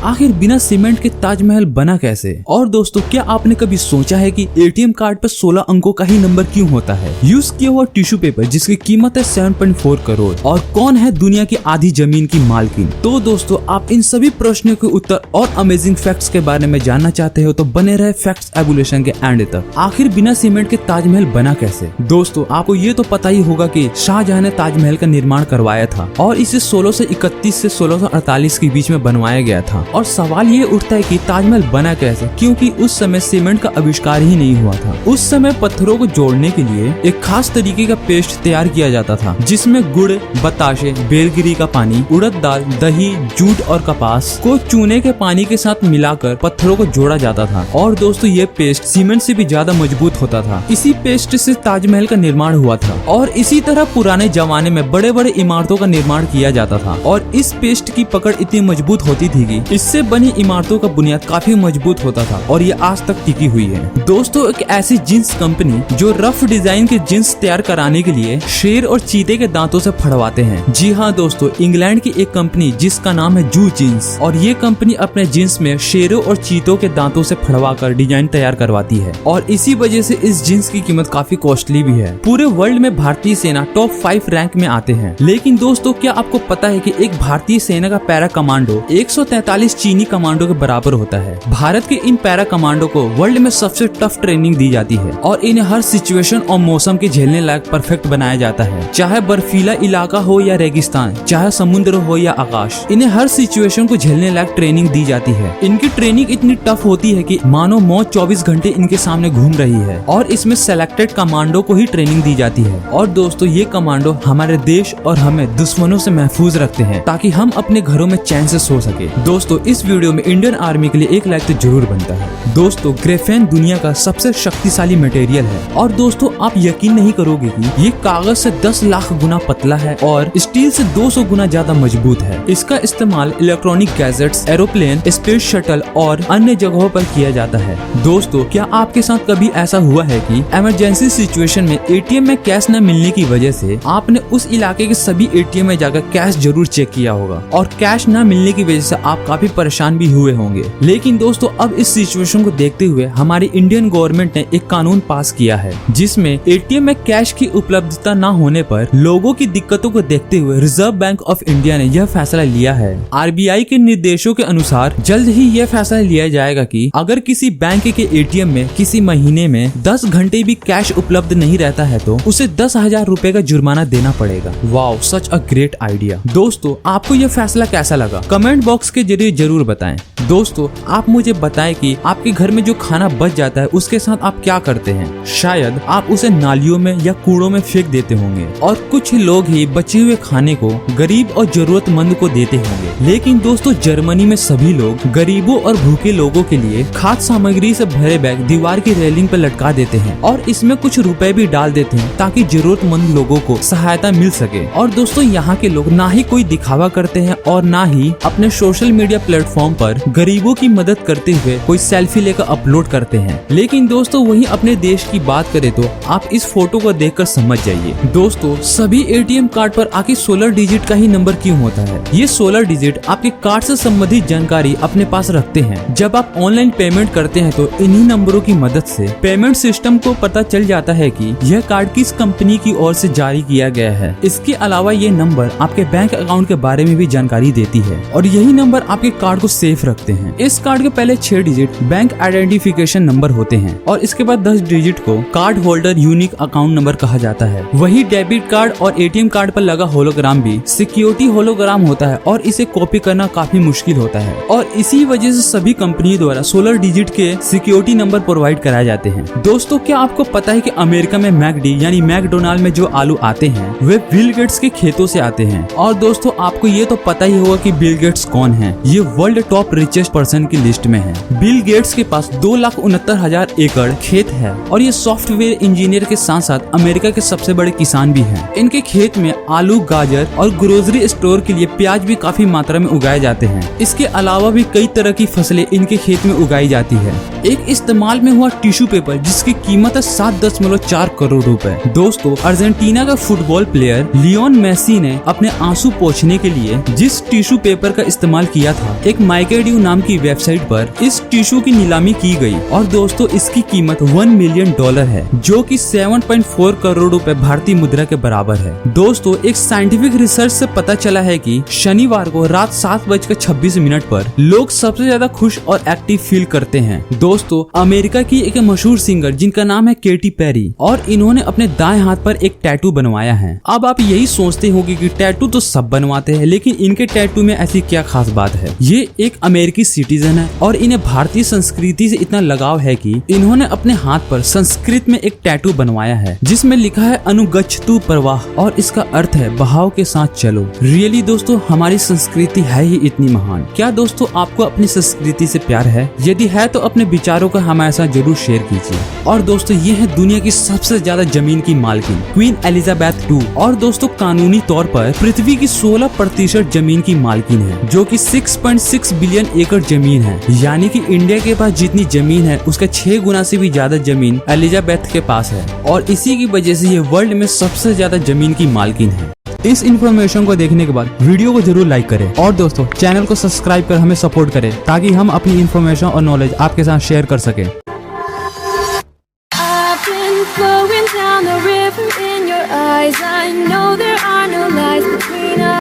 आखिर बिना सीमेंट के ताजमहल बना कैसे? और दोस्तों, क्या आपने कभी सोचा है कि एटीएम कार्ड पर 16 अंकों का ही नंबर क्यों होता है? यूज किया हुआ टिश्यू पेपर जिसकी कीमत है 7.4 करोड़, और कौन है दुनिया की आधी जमीन की मालकिन? तो दोस्तों, आप इन सभी प्रश्नों के उत्तर और अमेजिंग फैक्ट्स के बारे में जानना चाहते हो तो बने रहे फैक्ट्स एवोल्यूशन के एंड तक। आखिर बिना सीमेंट के ताजमहल बना कैसे? दोस्तों, आपको ये तो पता ही होगा कि शाहजहां ने ताजमहल का निर्माण करवाया था और इसे 1631 से 1648 के बीच में बनवाया गया था। और सवाल ये उठता है कि ताजमहल बना कैसे, क्योंकि उस समय सीमेंट का आविष्कार ही नहीं हुआ था। उस समय पत्थरों को जोड़ने के लिए एक खास तरीके का पेस्ट तैयार किया जाता था, जिसमें गुड़, बताशे, बेलगिरी का पानी, उड़द दाल, दही, जूट और कपास को चूने के पानी के साथ मिलाकर पत्थरों को जोड़ा जाता था। और दोस्तों, ये पेस्ट सीमेंट से भी ज्यादा मजबूत होता था। इसी पेस्ट से ताजमहल का निर्माण हुआ था। और इसी तरह पुराने जमाने में बड़े बड़े इमारतों का निर्माण किया जाता था। और इस पेस्ट की पकड़ इतनी मजबूत होती थी कि इससे बनी इमारतों का बुनियाद काफी मजबूत होता था और ये आज तक टिकी हुई है। दोस्तों, एक ऐसी जींस कंपनी जो रफ डिजाइन के जींस तैयार कराने के लिए शेर और चीते के दांतों से फड़वाते हैं। जी हाँ दोस्तों, इंग्लैंड की एक कंपनी जिसका नाम है जू जींस, और ये कंपनी अपने जींस में शेरों और चीतों के दांतों से फड़वाकर डिजाइन तैयार करवाती है। और इसी वजह से इस जींस की कीमत काफी कॉस्टली भी है। पूरे वर्ल्ड में भारतीय सेना टॉप 5 रैंक में आते हैं। लेकिन दोस्तों, क्या आपको पता है कि एक भारतीय सेना का पैरा कमांडो 143 चीनी कमांडो के बराबर होता है? भारत के इन पैरा कमांडो को वर्ल्ड में सबसे टफ ट्रेनिंग दी जाती है और इन्हें हर सिचुएशन और मौसम के झेलने लायक परफेक्ट बनाया जाता है। चाहे बर्फीला इलाका हो या रेगिस्तान, चाहे समुद्र हो या आकाश, इन्हें हर सिचुएशन को झेलने लायक ट्रेनिंग दी जाती है। इनकी ट्रेनिंग इतनी टफ होती है कि मानो मौत 24 घंटे इनके सामने घूम रही है। और इसमें सेलेक्टेड कमांडो को ही ट्रेनिंग दी जाती है। और दोस्तों, ये कमांडो हमारे देश और हमें दुश्मनों से महफूज रखते हैं ताकि हम अपने घरों में चैन से सो सके। दोस्तों, इस वीडियो में इंडियन आर्मी के लिए एक लाइक तो जरूर बनता है। दोस्तों, ग्रेफेन दुनिया का सबसे शक्तिशाली मटेरियल है। और दोस्तों, आप यकीन नहीं करोगे कि ये कागज से 10 लाख गुना पतला है और स्टील से 200 गुना ज्यादा मजबूत है। इसका इस्तेमाल electronic gadgets, aeroplane, space shuttle और अन्य जगहों पर किया जाता है। दोस्तों, क्या आपके साथ कभी ऐसा हुआ है कि इमरजेंसी सिचुएशन में एटीएम में कैश न मिलने की वजह से आपने उस इलाके के सभी एटीएम में जाकर कैश जरूर चेक किया होगा और कैश न मिलने की वजह से आप काफी परेशान भी हुए होंगे? लेकिन दोस्तों, अब इस सिचुएशन को देखते हुए हमारी इंडियन गवर्नमेंट ने एक कानून पास किया है, जिसमें एटीएम में कैश की उपलब्धता न होने पर लोगों की दिक्कतों को देखते हुए रिजर्व बैंक ऑफ इंडिया ने यह फैसला लिया है। आरबीआई के निर्देशों के अनुसार जल्द ही यह फैसला लिया जाएगा कि अगर किसी बैंक के एटीएम में किसी महीने में 10 घंटे भी कैश उपलब्ध नहीं रहता है तो उसे 10,000 रुपए का जुर्माना देना पड़ेगा। Wow, such a great idea. दोस्तों, आपको यह फैसला कैसा लगा? कमेंट बॉक्स के जरिए जरूर बताएं। दोस्तों, आप मुझे बताएं कि आपके घर में जो खाना बच जाता है उसके साथ आप क्या करते हैं? शायद आप उसे नालियों में या कूड़ों में फेंक देते होंगे और कुछ लोग ही बचे हुए खाने को गरीब और जरूरतमंद को देते होंगे। लेकिन दोस्तों, जर्मनी में सभी लोग गरीबों और भूखे लोगों के लिए खाद्य सामग्री से भरे बैग दीवार की रेलिंग पर लटका देते हैं और इसमें कुछ रुपए भी डाल देते हैं ताकि जरूरतमंद लोगों को सहायता मिल सके। और दोस्तों, यहाँ के लोग ना ही कोई दिखावा करते हैं और ना ही अपने सोशल मीडिया प्लेटफॉर्म पर गरीबों की मदद करते हुए कोई सेल्फी लेकर अपलोड करते हैं। लेकिन दोस्तों, वहीं अपने देश की बात करें तो आप इस फोटो को देखकर समझ जाइए। दोस्तों, सभी एटीएम कार्ड पर आखिर 16 डिजिट का ही नंबर क्यों होता है? ये 16 डिजिट आपके कार्ड से संबंधित जानकारी अपने पास रखते हैं। जब आप ऑनलाइन पेमेंट करते हैं तो इन्हीं नंबरों की मदद से पेमेंट सिस्टम को पता चल जाता है कि यह कार्ड किस कंपनी की ओर से जारी किया गया है। इसके अलावा ये नंबर आपके बैंक अकाउंट के बारे में भी जानकारी देती है और यही नंबर आपके कार्ड को सेफ रखते हैं। इस कार्ड के पहले 6 डिजिट बैंक आइडेंटिफिकेशन नंबर होते हैं और इसके बाद 10 डिजिट को card holder unique account number कहा जाता है। वही डेबिट कार्ड और एटीएम कार्ड पर लगा होलोग्राम भी सिक्योरिटी होलोग्राम होता है और इसे कॉपी करना काफी मुश्किल होता है। और इसी वजह से सभी कंपनी द्वारा 16 डिजिट के सिक्योरिटी नंबर प्रोवाइड कराए जाते हैं। दोस्तों, क्या आपको पता है कि अमेरिका में मैकडी यानी मैकडोनाल्ड में जो आलू आते हैं वे बिल गेट्स के खेतों से आते हैं? और दोस्तों, आपको ये तो पता ही होगा कि बिल गेट्स कौन है। ये वर्ल्ड टॉप रिचेस्ट पर्सन की लिस्ट में है। बिल गेट्स के पास 2,69,000 एकड़ खेत है और ये सॉफ्टवेयर इंजीनियर के साथ साथ अमेरिका के सबसे बड़े किसान भी हैं। इनके खेत में आलू, गाजर और ग्रोसरी स्टोर के लिए प्याज भी काफी मात्रा में उगाए जाते हैं। इसके अलावा भी कई तरह की फसलें इनके खेत में उगाई जाती है। एक इस्तेमाल में हुआ टिश्यू पेपर जिसकी कीमत है 7.4 करोड़ रुपए। दोस्तों, अर्जेंटीना का फुटबॉल प्लेयर लियोन मेसी ने अपने आंसू पोंछने के लिए जिस टिश्यू पेपर का इस्तेमाल किया था, एक माइकेड्यू नाम की वेबसाइट पर इस टिश्यू की नीलामी की गई और दोस्तों इसकी कीमत $1 मिलियन है, जो कि 7.4 करोड़ रुपए भारतीय मुद्रा के बराबर है। दोस्तों एक साइंटिफिक रिसर्च से पता चला है कि शनिवार को रात 7:26 पर लोग सबसे ज्यादा खुश और एक्टिव फील करते हैं। दोस्तों अमेरिका की एक मशहूर सिंगर जिनका नाम है केटी पेरी, और इन्होंने अपने दाएं हाथ पर एक टैटू बनवाया है। अब आप यही सोचते होंगे कि टैटू तो सब बनवाते हैं, लेकिन इनके टैटू में ऐसी क्या खास बात है। ये एक अमेरिकी सिटीजन है और इन्हें भारतीय संस्कृति से इतना लगाव है कि इन्होंने अपने हाथ पर संस्कृत में एक टैटू बनवाया है जिसमें लिखा है अनुगच्छतु प्रवाह, और इसका अर्थ है बहाव के साथ चलो। रियली दोस्तों हमारी संस्कृति है ही इतनी महान। क्या दोस्तों आपको अपनी संस्कृति से प्यार है? यदि है तो अपने विचारों को हमारे साथ जरूर शेयर कीजिए। और दोस्तों ये है दुनिया की सबसे ज्यादा जमीन की मालकिन क्वीन एलिजाबेथ II, और दोस्तों कानूनी तौर पर पृथ्वी की 16% जमीन की मालकिन है, जो कि 6.6 बिलियन एकड़ जमीन है। यानी कि इंडिया के पास जितनी जमीन है उसका 6 गुना से भी ज्यादा जमीन एलिजाबेथ के पास है, और इसी की वजह से ये वर्ल्ड में सबसे ज्यादा जमीन की मालकिन है। इस इन्फॉर्मेशन को देखने के बाद वीडियो को जरूर लाइक करें और दोस्तों चैनल को सब्सक्राइब कर हमें सपोर्ट करें, ताकि हम अपनी इन्फॉर्मेशन और नॉलेज आपके साथ शेयर कर सकें। Flowing down the river in your eyes, I know there are no lies between us.